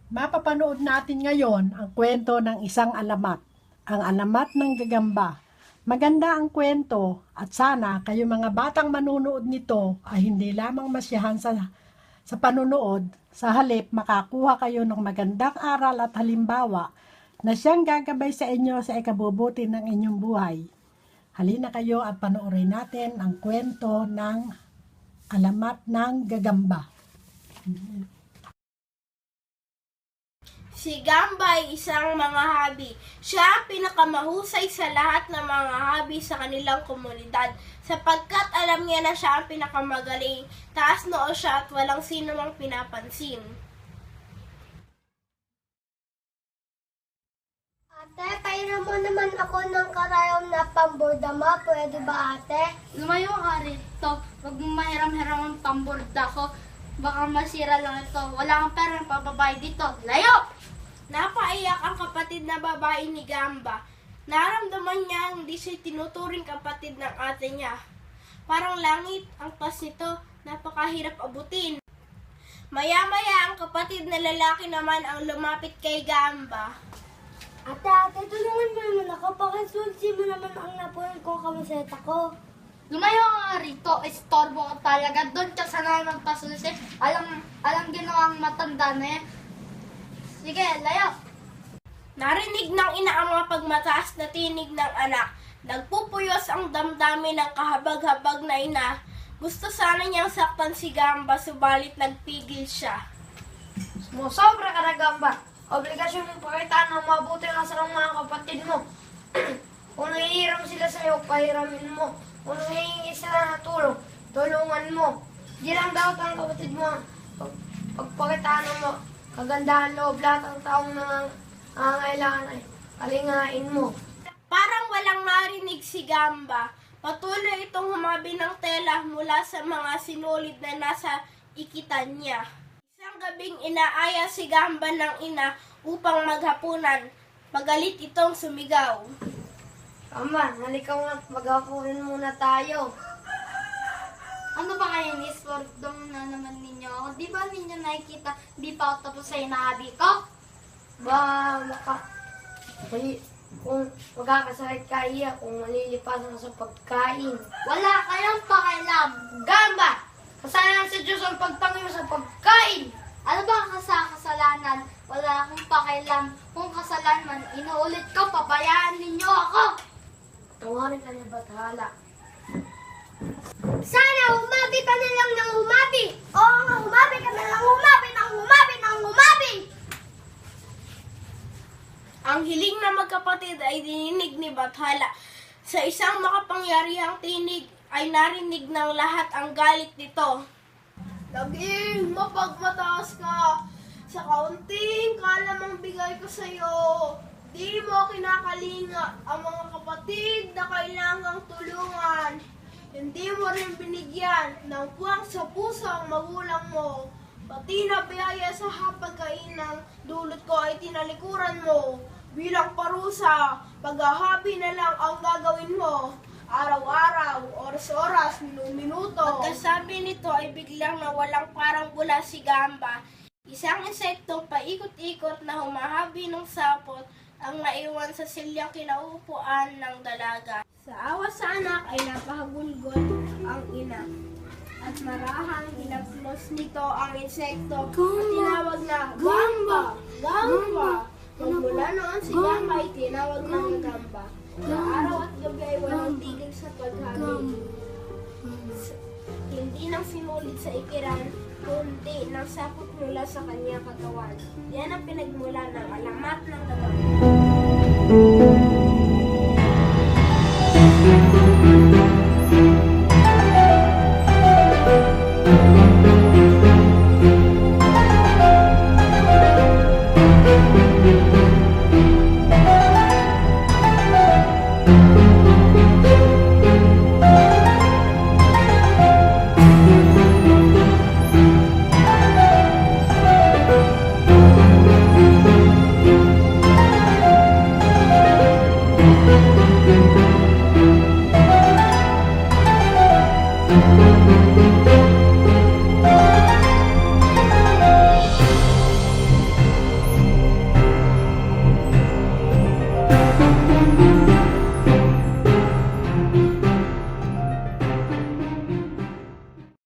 Mapapanood natin ngayon ang kwento ng isang alamat, ang alamat ng gagamba. Maganda ang kwento at sana kayo mga batang manunood nito ay hindi lamang masiyahan sa panunood, sa halip makakuha kayo ng magandang aral at halimbawa na siyang gagabay sa inyo sa ikabubuti ng inyong buhay. Halina kayo at panoorin natin ang kwento ng alamat ng gagamba. Si Gamba ay isang manghahabi. Siya ang pinakamahusay sa lahat ng mga habi sa kanilang komunidad sapagkat alam niya na siya ang pinakamagaling, taas noo siya at walang sino mang pinapansin. Ate, pairam mo naman ako ng karayom na pamborda mo. Pwede ba, ate? Lumayo ka rito. Huwag mong mahiram-hiram ang pamborda ko. Baka masira lang ito. Wala kang pera ng pababayad dito. Layo! Napaiyak ang kapatid na babae ni Gamba. Naramdaman niya hindi siya tinuturing kapatid ng ate niya. Parang langit ang taas nito, napakahirap abutin. Maya-maya ang kapatid na lalaki naman ang lumapit kay Gamba. Ate, tulungan mo naman ako. Pakisulsi mo naman ang napunan kong kamiseta ko. Lumayo ka rito. Istorbo ka talaga. Doon ka sana magpasulsi. Alam ginawang matanda na yan. Sige, layo! Narinig ng ina ang mga pagmataas na tinig ng anak. Nagpupuyos ang damdamin ng kahabag-habag na ina. Gusto sana niyang saktan si Gamba, subalit nagpigil siya. Sobra ka na, Gamba. Obligasyon mong pakita ng mabuti ka sa mga kapatid mo. Kung nahihiram sila sa'yo, pahiramin mo. Kung nahihingi sila na tulong, tulungan mo. Di lang dapat ang kapatid mo pagpakitaan mo. Kagandahan loob lahat ang taong nangangailangan ay kalingain mo. Parang walang marinig si Gamba. Patuloy itong humabi ng tela mula sa mga sinulid na nasa ikitan niya. Isang gabing inaaya si Gamba ng ina upang maghapunan. Pagalit itong sumigaw. Gamba, halika nga, maghapunin muna tayo. Ano ba kayo ni Spordong na naman ninyo ako? Di ba ninyo nakikita, di pa ako tapos sa inahabi ko? Kung magkakasakit ka iya, kung malilipasan ka sa pagkain. Wala kayong pakialam. Gamba! Kasalanan sa Diyos ang pagtangi mo sa pagkain! Ano ba ang kasalanan? Wala akong pakialam. Kung kasalanan, inuulit ko, pabayaan ninyo ako. Tawarin ka niya Bathala. Sana humabi ka na lang ng humabi. Oo nga, humabi ka na lang humabi ng humabi ng humabi. Ang hiling na magkapatid ay dininig ni Bathala. Sa isang makapangyarihang tinig ay narinig ng lahat ang galit nito. Naging mapagmataas ka. Sa kaunting kalamang bigay ko sa iyo, di mo kinakalinga ang mga kapatid na kailangang tulungan. Hindi mo rin binigyan ng puwang sa puso ang magulang mo. Pati na biyaya sa hapagkainang dulot ko ay tinalikuran mo. Bilang parusa, paghahabi na lang ang gagawin mo. Araw-araw, oras-oras, minuto. Pagkasabi nito ay biglang nawalang parang bula si Gamba. Isang insektong paikot-ikot na humahabi ng sapot ang naiwan sa silyang kinauupuan ng dalaga. Sa awa sa anak ay napahagulgol ang ina. At marahang inaplos nito ang insekto at tinawag na Gamba! Gamba! Magmula noon si Gamba ay tinawag ng Gamba. Sa araw at gabi ay walang tigil sa paghabi. Hindi nang sinulit sa ikiran, kundi nang sapot mula sa kanyang katawan. Yan ang pinagmula ng alamat ng gagawin.